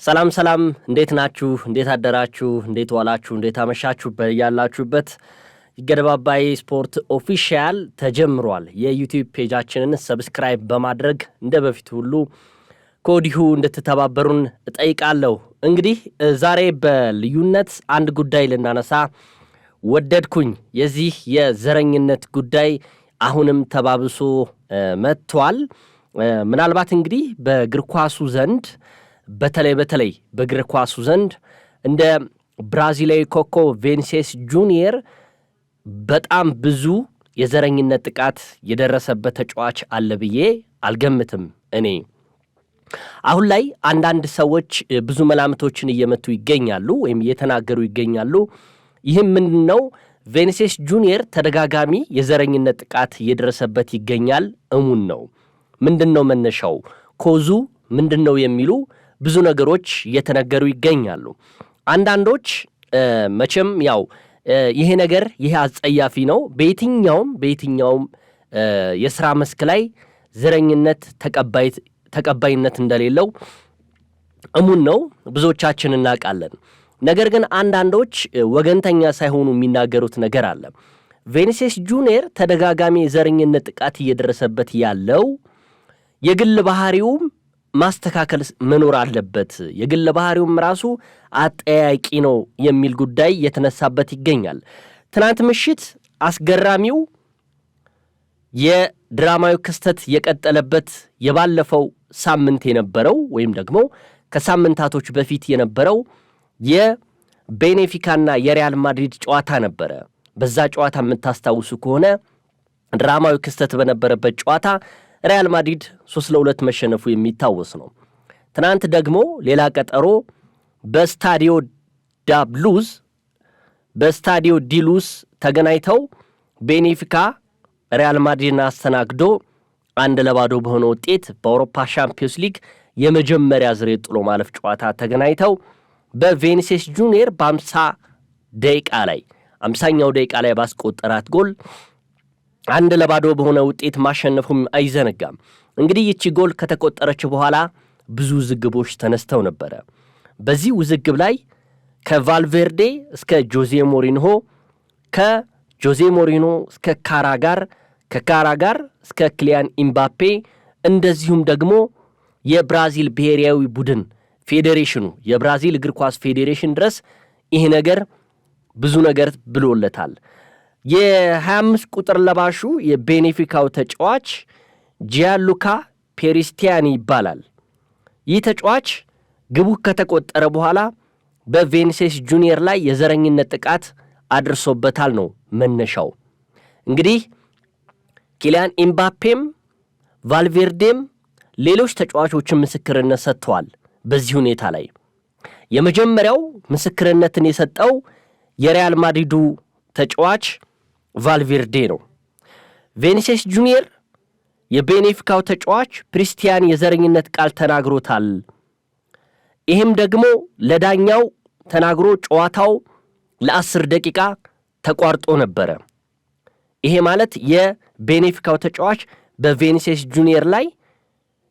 ሰላም ሰላም እንዴት ናችሁ እንዴት አደራችሁ እንዴት ዋላችሁ እንዴት አመሻችሁ በያላችሁበት ይገደባባይ ስፖርት ኦፊሻል ተጀምሯል የዩቲዩብ ፔጃችንን ሰብስክራይብ በማድረግ እንደበፊት ሁሉ ኮዲሁ እንድትተባበሩን እጠይቃለሁ እንግዲህ ዛሬ በልዩነት አንድ ጉዳይ ልናነሳ ወደድኩኝ የዚህ የዘረኝነት ጉዳይ አሁንም ተባብሶ መጥቷል ምናልባት እንግዲህ በእግር ኳሱ ዘንድ በተለይ በእግር ኳሱ ዘንድ እንደ ብራዚላዊ ኮኮ ቪኒሲየስ ጁኒየር በጣም ብዙ የዘረኝነት ጥቃት የደረሰበት ተጫዋች አለ ብዬ አልገምትም እኔ አሁን ላይ አንዳንድ ሰዎች ብዙ መላምቶችን እየመቱ ይገኛሉ ወይም እየተናገሩ ይገኛሉ ይህም ምንድነው ቪኒሲየስ ጁኒየር ተደጋጋሚ የዘረኝነት ጥቃት እየደረሰበት ይገኛል እሙን ነው ምንድነው መነሻው ኮዙ ምንድነው የሚሉ ብዙ ነገሮች እየተነገሩ ይገኛሉ አንዳንዶች መቼም ያው ይሄ ነገር ይሄ አጸያፊ ነው በየትኛውም የሥራ መስክ ላይ ዘረኝነት ተቀባይነት እንደሌለው እሙን ነው ብዙዎቻችን እናውቃለን ነገር ግን አንዳንዶች ወገንተኛ ሳይሆኑ የሚናገሩት ነገር አለ ቪኒሲየስ ጁኒየር ተደጋጋሚ ዘረኝነት ጥቃት እየደረሰበት ያለው የግል ባህሪውም ማስተካከል መኖር አለበት የግል ባህሪውም ራሱ አጠያቂ ነው የሚል ጉዳይ የተነሳበት ይገኛል ትናንት ምሽት አስገራሚው የድራማዊ ክስተት የቀጠለበት የባለፈው ሳምንት የነበረው ወይም ደግሞ ከሳምንታቶች በፊት የነበረው የቤኔፊካና የሪያል ማድሪድ ጨዋታ ነበረ በዛ ጨዋታ የምታስታውሱ ከሆነ ድራማዊ ክስተት በነበረበት ጨዋታ ሪያል ማድሪድ 3-2 መሸነፉ የሚታወስ ነው ትናንት ደግሞ ሌላ ቀጠሮ በስታዲዮ ዲሉስ ተገናኝተው ቤኔፊካ ሪያል ማድሪድን አስተናግዶ 1-0 በሆነ ውጤት በአውሮፓ ሻምፒዮንስ ሊግ የመጀመሪያ ዙር ጥሎ ማለፍ ጨዋታ ተገናኝተው በቪኒሲየስ ጁኒየር በ50ኛው ደቂቃ ላይ ባስቆጠራት ጎል 1-0 በሆነ ውጤት ማሸነፉም አይዘነጋም እንግዲህ ይቺ ጎል ከተቆጠረች በኋላ ብዙ ውዝግቦች ተነስተው ነበር በዚህ ውዝግብ ላይ ከቫልቬርዴ እስከ ጆዜ ሞሪንሆ ከጆዜ ሞሪንሆ እስከ ከካራጋር እስከ ክሊያን ኢምባፔ እንደዚሁም ደግሞ የብራዚል ብሔራዊ ቡድን ፌዴሬሽኑ የብራዚል እግር ኳስ ፌዴሬሽን ድረስ ይሄ ነገር ብዙ ነገር ብሎለታል የ25 ቁጥር ለባሹ የቤኔፊካው ተጫዋች ጂያሉካ ፔሪስቲያኒ ይባላል ይህ ተጫዋች ግቡ ከተቆጠረ በኋላ በቪኒሲየስ ጁኒየር ላይ የዘረኝነት ጥቃት አድርሶበታል ነው መነሻው እንግዲህ ኪሊያን ኢምባፔም ቫልቬርዴም ሌሎች ተጫዋቾችን ምስክርነት ሰጥተዋል በዚህ ሁኔታ ላይ የመጀመሪያው ምስክርነትን የሰጠው የሪያል ማድሪዱ ተጫዋች ቫልቬርዴ ነው ቪኒሲየስ ጁኒየር የቤኔፊካው ተጫዋች ፕሪስቲያን የዘረኝነት ቃል ተናግሮታል ይህም ደግሞ ለዳኛው ተናግሮ ጨዋታው ለ10 ደቂቃ ተቋርጦ ነበረ ይሄ ማለት የቤኔፊካው ተጫዋች በቪኒሲየስ ጁኒየር ላይ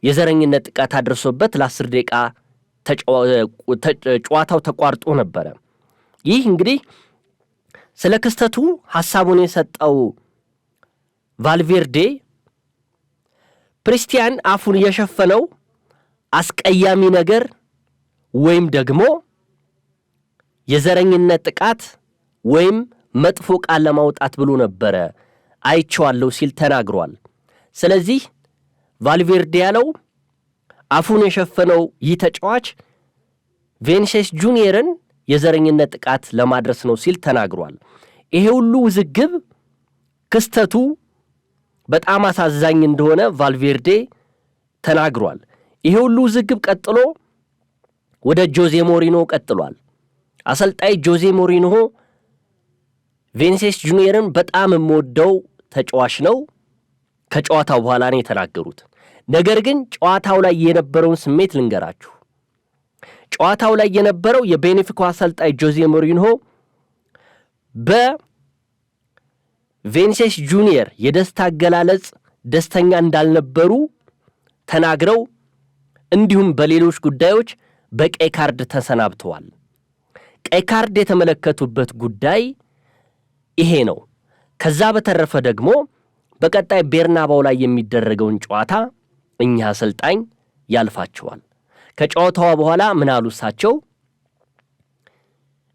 የዘረኝነት ጥቃት አድርሶበት ለ10 ደቂቃ ጨዋታው ተቋርጦ ነበረ ይህ እንግዲህ ስለ ክስተቱ ሐሳቡን የሰጠው ቫልቬርዴ ፕሪስቲያን አፉን የሸፈነው አስቀያሚ ነገር ወይም ደግሞ የዘረኝነት ጥቃት ወይም መጥፎ ቃል ለማውጣት ብሎ ነበር አይቼዋለሁ ሲል ተናግሯል ስለዚህ ቫልቬርዴ ያለው አፉን የሸፈነው ይህ ተጫዋች ቪኒሲየስ ጁኒየርን የዘረኝነት ጥቃት ለማድረስ ነው ሲል ተናግሯል ይሄ ሁሉ ውዝግብ ክስተቱ በጣም አሳዛኝ እንደሆነ ቫልቬርዴ ተናግሯል ይሄ ሁሉ ውዝግብ ቀጥሎ ወደ ጆዜ ሞሪንሆ ቀጥሏል አሰልጣኝ ጆዜ ሞሪንሆ ቪኒሲየስ ጁኒየርን በጣም የምወደው ተጫዋች ነው ከጨዋታው በኋላ ነው የተናገሩት ነገር ግን ጨዋታው ላይ የነበረውን ስሜት ልንገራችሁ ጨዋታው ላይ የነበረው የቤኔፊካው አሰልጣኝ ጆዜ ሞሪንሆ በቪኒሲየስ ጁኒየር የደስታ አገላለጽ ደስተኛ እንዳልነበሩ ተናግረው እንዲሁም በሌሎች ጉዳዮች በቀይ ካርድ ተሰናብተዋል። ቀይ ካርድ የተመለከቱበት ጉዳይ ይሄ ነው። ከዛ በተረፈ ደግሞ በቀጣይ ቤርናባው ላይ የሚደረገውን ጨዋታ እኛ አሰልጣኝ ያልፋቸዋል። ከጨዋታው በኋላ ምን አሉ እሳቸው?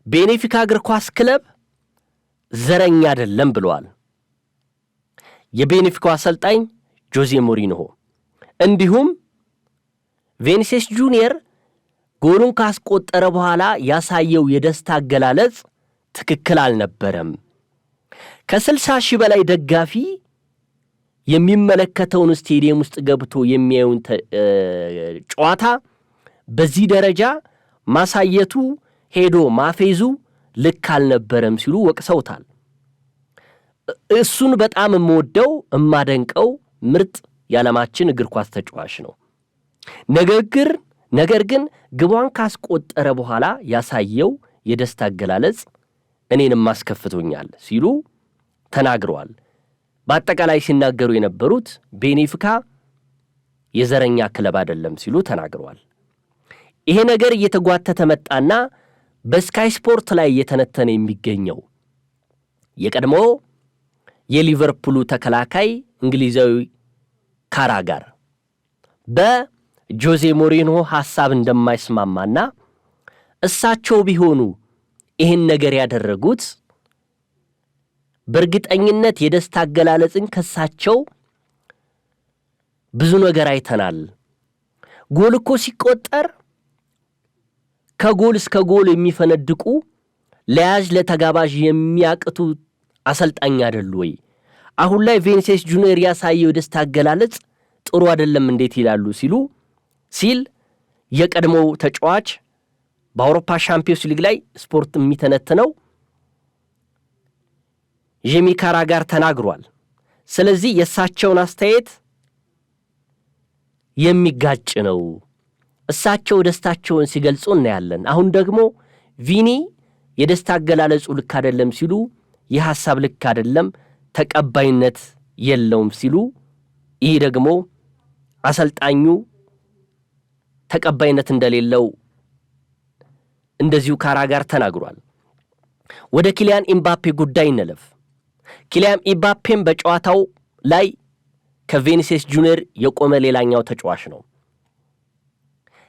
ቤኔፊካ እግር ኳስ ክለብ ዘረኛ አይደለም ብለዋል። የቤኔፊካው አሰልጣኝ ጆዜ ሞሪኒሆ እንዲሁም ቪኒሲየስ ጁኒየር ጎሉን ካስቆጠረ በኋላ ያሳየው የደስታ አገላለጽ ትክክል አልነበረም። ከ60 ሺህ በላይ ደጋፊ የሚመለከተውን ስቴዲየም ውስጥ ገብቶ የሚያዩን ጨዋታ በዚህ ደረጃ ማሳየቱ ሄዶ ማፌዙ ልክ አልነበረም ሲሉ ወቅሰውታል። እሱን በጣም የምወደው የማደንቀው ምርጥ የዓለማችን እግር ኳስ ተጫዋች ነው። ነገር ግን ግቧን ካስቆጠረ በኋላ ያሳየው የደስታ አገላለጽ እኔንም አስከፍቶኛል ሲሉ ተናግረዋል። በአጠቃላይ ሲናገሩ የነበሩት ቤኔፊካ የዘረኛ ክለብ አይደለም ሲሉ ተናግረዋል። ይሄ ነገር እየተጓተተ መጣና በስካይ ስፖርት ላይ እየተነተነ የሚገኘው የቀድሞ የሊቨርፑሉ ተከላካይ እንግሊዛዊ ካራጋር በጆዜ ሞሪኒሆ ሐሳብ እንደማይስማማና እሳቸው ቢሆኑ ይህን ነገር ያደረጉት በእርግጠኝነት የደስታ አገላለጽን ከሳቸው ብዙ ነገር አይተናል። ጎል እኮ ሲቆጠር ከጎል እስከ ጎል የሚፈነድቁ ለያዥ ለተጋባዥ የሚያቅቱ አሰልጣኝ አይደሉ ወይ? አሁን ላይ ቪኒሲየስ ጁኒየር ያሳየው የደስታ አገላለጽ ጥሩ አይደለም እንዴት ይላሉ ሲል የቀድሞው ተጫዋች በአውሮፓ ሻምፒዮንስ ሊግ ላይ ስፖርት የሚተነትነው ጄሚ ካራጋር ተናግሯል። ስለዚህ የእሳቸውን አስተያየት የሚጋጭ ነው። እሳቸው ደስታቸውን ሲገልጹ እናያለን። አሁን ደግሞ ቪኒ የደስታ አገላለጹ ልክ አይደለም ሲሉ የሐሳብ ልክ አይደለም ተቀባይነት የለውም ሲሉ ይህ ደግሞ አሰልጣኙ ተቀባይነት እንደሌለው እንደዚሁ ካራጋር ተናግሯል። ወደ ኪሊያን ኢምባፔ ጉዳይ እንለፍ። ኪሊያን ኢምባፔም በጨዋታው ላይ ከቪኒሲየስ ጁኒየር የቆመ ሌላኛው ተጫዋች ነው።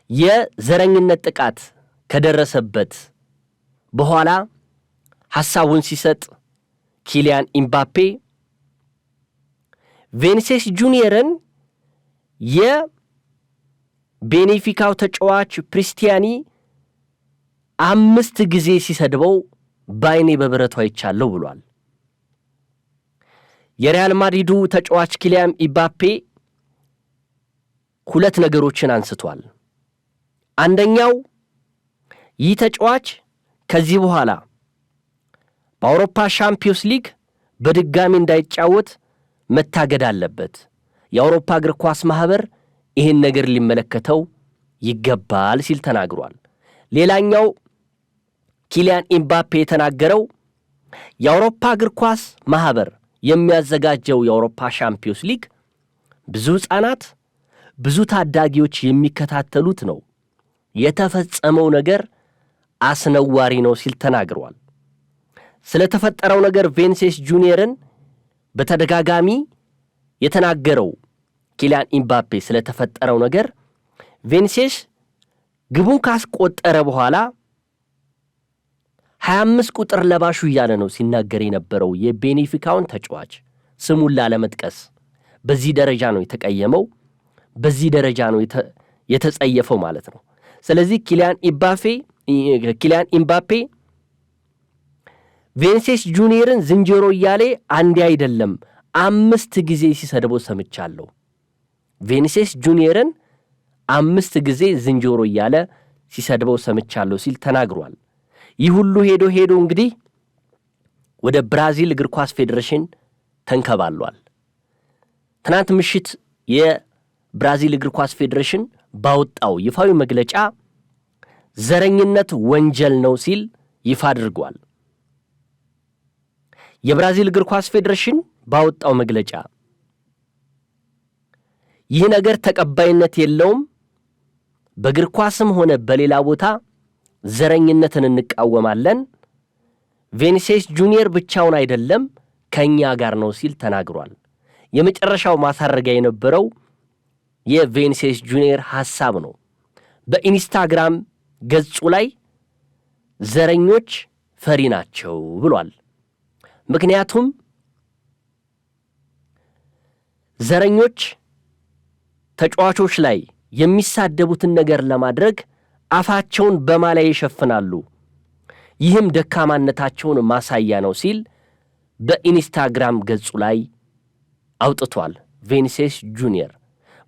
የዘረኝነት ጥቃት ከደረሰበት በኋላ ሐሳቡን ሲሰጥ ኪሊያን ኢምባፔ ቪኒሲየስ ጁኒየርን የቤኔፊካው ተጫዋች ፕሪስቲያኒ 5 ጊዜ ሲሰድበው ባይኔ በብረቱ አይቻለሁ ብሏል። የሪያል ማድሪዱ ተጫዋች ኪሊያን ኢምባፔ 2 ነገሮችን አንስቷል። አንደኛው ይህ ተጫዋች ከዚህ በኋላ በአውሮፓ ሻምፒዮንስ ሊግ በድጋሚ እንዳይጫወት መታገድ አለበት። የአውሮፓ እግር ኳስ ማህበር ይህን ነገር ሊመለከተው ይገባል ሲል ተናግሯል። ሌላኛው ኪሊያን ኢምባፔ የተናገረው የአውሮፓ እግር ኳስ ማህበር የሚያዘጋጀው የአውሮፓ ሻምፒዮንስ ሊግ ብዙ ሕፃናት ብዙ ታዳጊዎች የሚከታተሉት ነው። የተፈጸመው ነገር አስነዋሪ ነው ሲል ተናግሯል። ስለተፈጠረው ነገር ቪኒሲየስ ጁኒየርን በተደጋጋሚ የተናገረው ኪሊያን ኢምባፔ ስለተፈጠረው ነገር ቪኒሲየስ ግቡን ካስቆጠረ በኋላ 25 ቁጥር ለባሹ እያለ ነው ሲናገር የነበረው የቤኔፊካውን ተጫዋች ስሙን ላለመጥቀስ። በዚህ ደረጃ ነው የተቀየመው፣ በዚህ ደረጃ ነው የተጸየፈው ማለት ነው። ስለዚህ ኪሊያን ኢምባፔ ቪኒሲየስ ጁኒየርን ዝንጀሮ እያለ አንዴ አይደለም 5 ጊዜ ሲሰድበው ሰምቻለሁ። ቪኒሲየስ ጁኒየርን 5 ጊዜ ዝንጀሮ እያለ ሲሰድበው ሰምቻለሁ ሲል ተናግሯል። ይህ ሁሉ ሄዶ እንግዲህ ወደ ብራዚል እግር ኳስ ፌዴሬሽን ተንከባሏል። ትናንት ምሽት የብራዚል እግር ኳስ ፌዴሬሽን ባወጣው ይፋዊ መግለጫ ዘረኝነት ወንጀል ነው ሲል ይፋ አድርጓል። የብራዚል እግር ኳስ ፌዴሬሽን ባወጣው መግለጫ ይህ ነገር ተቀባይነት የለውም፣ በእግር ኳስም ሆነ በሌላ ቦታ ዘረኝነትን እንቃወማለን። ቪኒሲየስ ጁኒየር ብቻውን አይደለም ከኛ ጋር ነው ሲል ተናግሯል። የመጨረሻው ማሳረጊያ የነበረው የቪኒሲየስ ጁኒየር ሐሳብ ነው። በኢንስታግራም ገጹ ላይ ዘረኞች ፈሪ ናቸው ብሏል። ምክንያቱም ዘረኞች ተጫዋቾች ላይ የሚሳደቡትን ነገር ለማድረግ አፋቸውን በማላይ ይሸፍናሉ፣ ይህም ደካማነታቸውን ማሳያ ነው ሲል በኢንስታግራም ገጹ ላይ አውጥቷል ቪኒሲየስ ጁኒየር።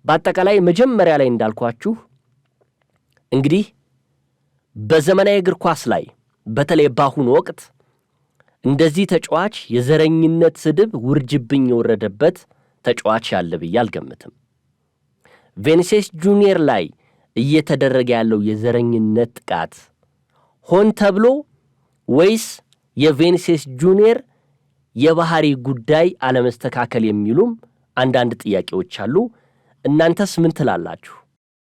በአጠቃላይ መጀመሪያ ላይ እንዳልኳችሁ እንግዲህ በዘመናዊ እግር ኳስ ላይ በተለይ በአሁኑ ወቅት እንደዚህ ተጫዋች የዘረኝነት ስድብ ውርጅብኝ የወረደበት ተጫዋች ያለ ብዬ አልገምትም። ቪኒሲየስ ጁኒየር ላይ እየተደረገ ያለው የዘረኝነት ጥቃት ሆን ተብሎ ወይስ የቪኒሲየስ ጁኒየር የባህሪ ጉዳይ አለመስተካከል የሚሉም አንዳንድ ጥያቄዎች አሉ። እናንተስ ምን ትላላችሁ?